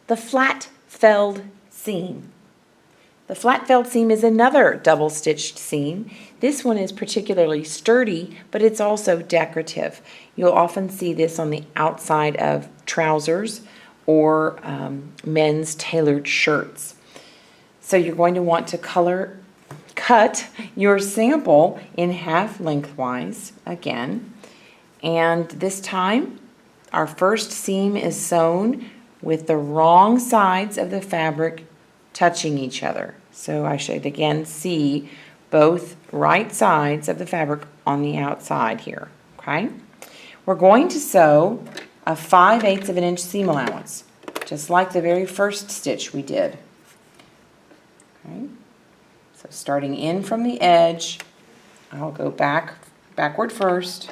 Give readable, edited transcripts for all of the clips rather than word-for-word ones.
the flat felled seam. The flat felled seam is another double stitched seam. This one is particularly sturdy, but it's also decorative. You'll often see this on the outside of trousers or men's tailored shirts. So you're going to want to cut your sample in half lengthwise again. And this time, our first seam is sewn with the wrong sides of the fabric touching each other. So I should again see both right sides of the fabric on the outside here, okay? We're going to sew a 5/8 of an inch seam allowance, just like the very first stitch we did. Okay? So starting in from the edge, I'll go backward first,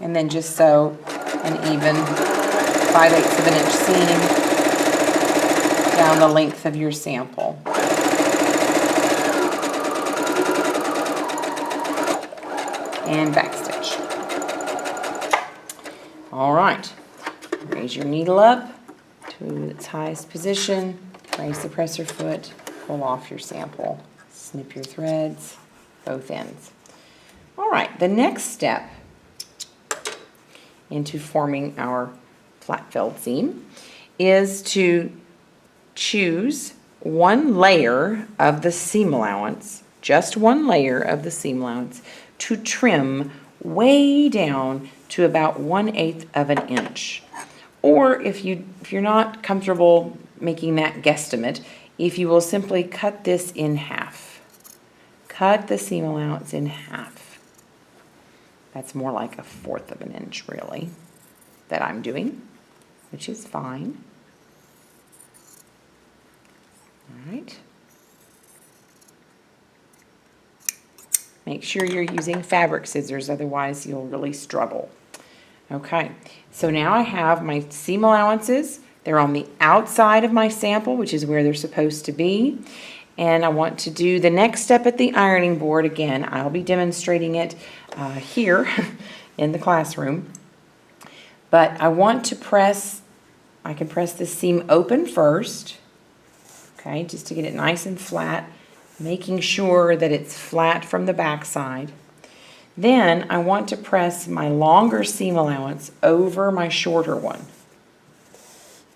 and then just sew an even 5/8 of an inch seam down the length of your sample. And backstitch. All right, raise your needle up to its highest position, raise the presser foot, pull off your sample, snip your threads, both ends. All right, the next step into forming our flat felled seam is to choose one layer of the seam allowance, just one layer of the seam allowance, to trim way down to about 1/8 of an inch. Or if you're not comfortable making that guesstimate, if you will simply cut this in half. Cut the seam allowance in half. That's more like 1/4 of an inch, really, that I'm doing, which is fine. All right. Make sure you're using fabric scissors, otherwise you'll really struggle. Okay, so now I have my seam allowances. They're on the outside of my sample, which is where they're supposed to be. And I want to do the next step at the ironing board. Again, I'll be demonstrating it here in the classroom. But I want to I can press the seam open first, okay, just to get it nice and flat, making sure that it's flat from the back side. Then I want to press my longer seam allowance over my shorter one.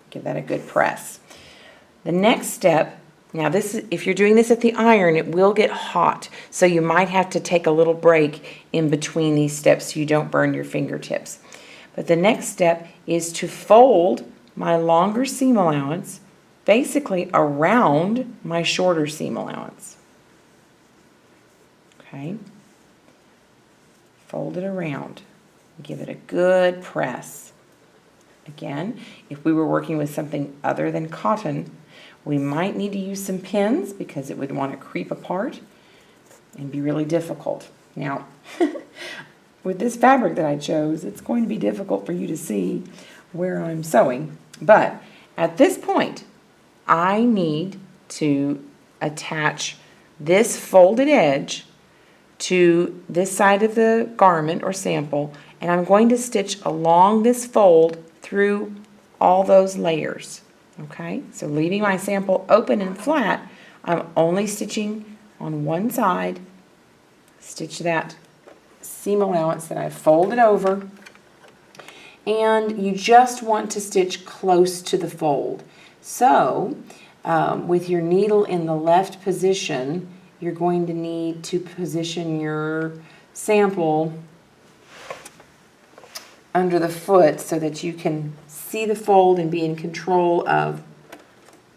Give that a good press. The next step, now this is, if you're doing this at the iron, it will get hot, so you might have to take a little break in between these steps so you don't burn your fingertips. But the next step is to fold my longer seam allowance basically around my shorter seam allowance. Okay? Fold it around. Give it a good press. Again, if we were working with something other than cotton, we might need to use some pins because it would want to creep apart and be really difficult. Now, with this fabric that I chose, it's going to be difficult for you to see where I'm sewing. But at this point, I need to attach this folded edge to this side of the garment or sample, and I'm going to stitch along this fold through all those layers. Okay, so leaving my sample open and flat, I'm only stitching on one side, stitch that seam allowance that I've folded over, and you just want to stitch close to the fold. So with your needle in the left position, you're going to need to position your sample under the foot so that you can see the fold and be in control of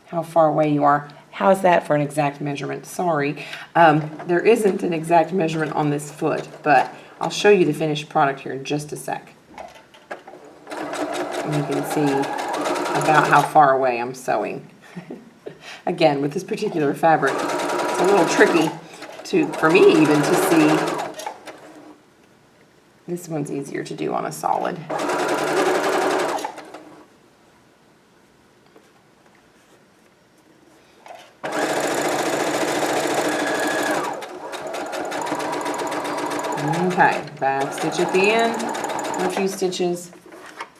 how far away you are. How's that for an exact measurement? Sorry, there isn't an exact measurement on this foot, but I'll show you the finished product here in just a sec. And you can see about how far away I'm sewing. Again, with this particular fabric, it's a little tricky for me even to see. This one's easier to do on a solid. Okay, back stitch at the end, a few stitches,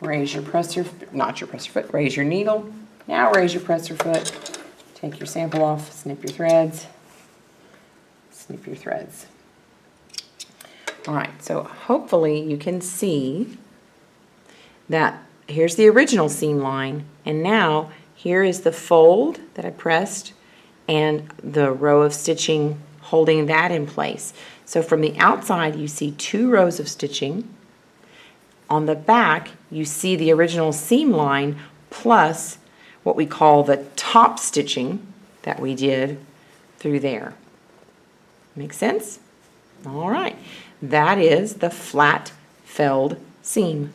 Raise your presser, not your presser foot, raise your needle. Now raise your presser foot. Take your sample off, snip your threads. Snip your threads. All right, so hopefully you can see that here's the original seam line, and now here is the fold that I pressed and the row of stitching holding that in place. So from the outside you see 2 rows of stitching. On the back you see the original seam line plus what we call the top stitching that we did through there. Make sense? All right, that is the flat felled seam.